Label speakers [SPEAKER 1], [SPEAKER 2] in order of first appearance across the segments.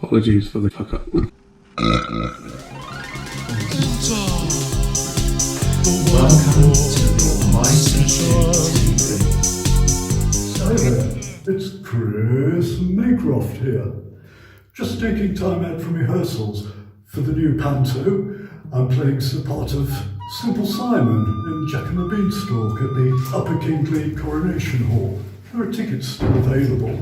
[SPEAKER 1] Apologies for the fuck up.
[SPEAKER 2] Welcome to the Almighty TIG TV.
[SPEAKER 3] Hi there, it's Chris Maycroft here. Just taking time out from rehearsals for the new panto. I'm playing the part of Simple Simon in Jack and the Beanstalk at the Upper Kingsley Coronation Hall. There are tickets still available.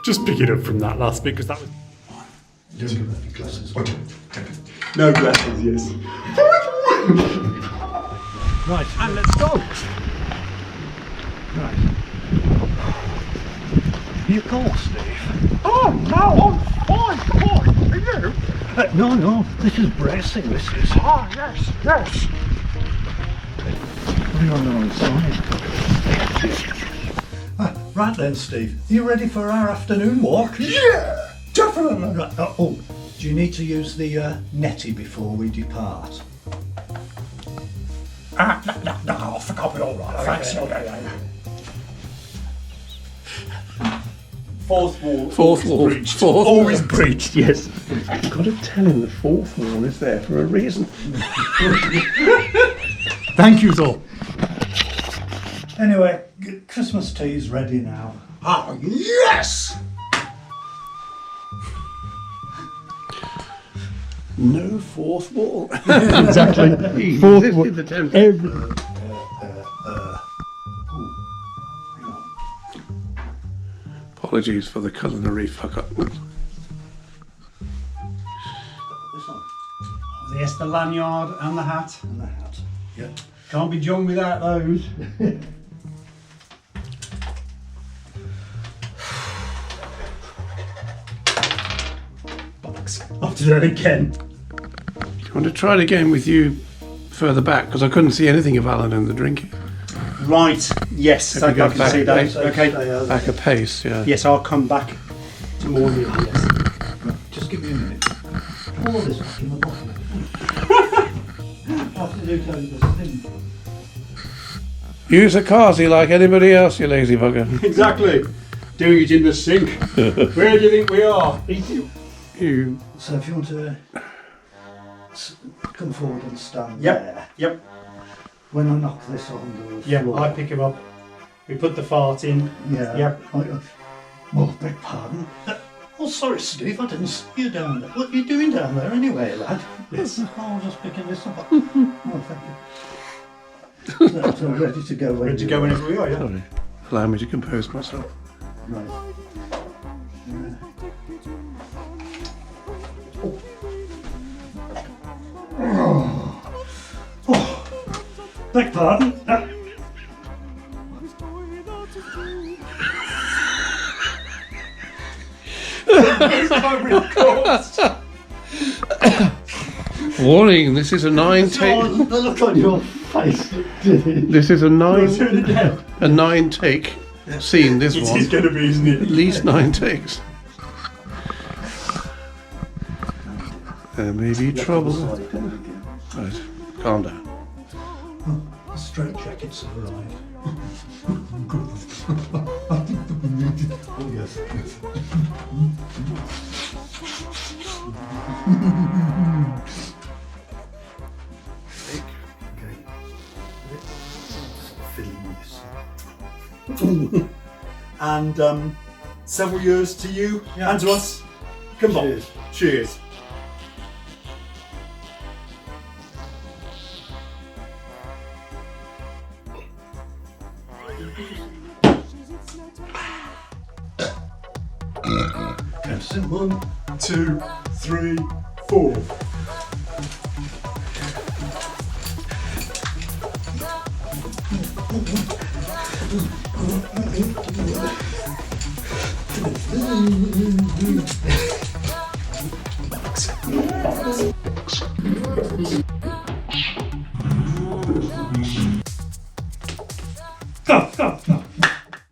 [SPEAKER 4] Just pick it up from that last bit because that was.
[SPEAKER 3] Don't give any glasses.
[SPEAKER 4] No glasses, yes.
[SPEAKER 2] Right, and let's go. Right. You cold, Steve?
[SPEAKER 4] Oh no, I'm fine. Come on, are you?
[SPEAKER 2] No, this is bracing, this is.
[SPEAKER 4] Ah, yes.
[SPEAKER 2] We're on the wrong side. Right then, Steve, are you ready for our afternoon walk?
[SPEAKER 4] Yeah, definitely.
[SPEAKER 2] Right, oh, do you need to use the netty before we depart?
[SPEAKER 4] No, I think I'll be all right. Thanks.
[SPEAKER 1] Fourth wall.
[SPEAKER 4] Breached. Always breached, yes. You've got to tell him the fourth wall is there for a reason. Thank you, all.
[SPEAKER 2] Anyway, Christmas tea's ready now.
[SPEAKER 4] Oh, yes!
[SPEAKER 1] No fourth wall.
[SPEAKER 4] Exactly.
[SPEAKER 1] Fourth wall. The temp. Apologies for the culinary fuck up.
[SPEAKER 2] This one.
[SPEAKER 5] Yes, the lanyard and the hat.
[SPEAKER 2] And the hat. Yep.
[SPEAKER 5] Can't be John without those.
[SPEAKER 2] Bollocks.
[SPEAKER 5] I'll do that again.
[SPEAKER 1] Do you want to try it again with you further back? Because I couldn't see anything of Alan in the drinking.
[SPEAKER 5] Right, yes,
[SPEAKER 1] If
[SPEAKER 5] I
[SPEAKER 1] we go
[SPEAKER 5] can see
[SPEAKER 1] back-
[SPEAKER 5] that. Okay.
[SPEAKER 1] Back a pace, yeah.
[SPEAKER 5] Yes, I'll come back to warn you. Yes.
[SPEAKER 2] Just give me a minute. Pour this back in the bottle. Have to do this thing.
[SPEAKER 1] Use a carsey like anybody else, you lazy bugger.
[SPEAKER 5] Exactly. Doing it in the sink. Where do you think we are?
[SPEAKER 1] You.
[SPEAKER 2] So if you want to come forward and stand
[SPEAKER 5] Yep.
[SPEAKER 2] there.
[SPEAKER 5] Yep.
[SPEAKER 2] When I knock this on the
[SPEAKER 5] Yeah,
[SPEAKER 2] floor.
[SPEAKER 5] I pick him up. We put the fart in.
[SPEAKER 2] Yeah.
[SPEAKER 5] Yep.
[SPEAKER 2] Well, beg pardon. Oh, sorry, Steve, I didn't see you down there. What are you doing down there anyway, lad?
[SPEAKER 5] Yes.
[SPEAKER 2] Oh, I was just picking this up. Oh, thank you. So ready to go when
[SPEAKER 5] Ready to
[SPEAKER 2] you
[SPEAKER 5] go
[SPEAKER 2] are.
[SPEAKER 5] whenever we are, yeah?
[SPEAKER 1] Sorry. Allow me to compose myself.
[SPEAKER 2] Right. Oh, beg pardon.
[SPEAKER 1] Warning, this is a 9-take.
[SPEAKER 2] Oh, the look on your face did it.
[SPEAKER 1] This is a
[SPEAKER 5] Do it again.
[SPEAKER 1] 9-take scene, this
[SPEAKER 5] It
[SPEAKER 1] one.
[SPEAKER 5] is going to be, isn't it?
[SPEAKER 1] At least 9 takes. There may be trouble. Right, calm down.
[SPEAKER 2] The straight jackets have arrived. Oh yes.
[SPEAKER 5] And several years to you
[SPEAKER 2] Yeah.
[SPEAKER 5] and to us. Come on.
[SPEAKER 2] Cheers.
[SPEAKER 5] Cheers.
[SPEAKER 2] Yes, 1,
[SPEAKER 5] 2, 3, 4.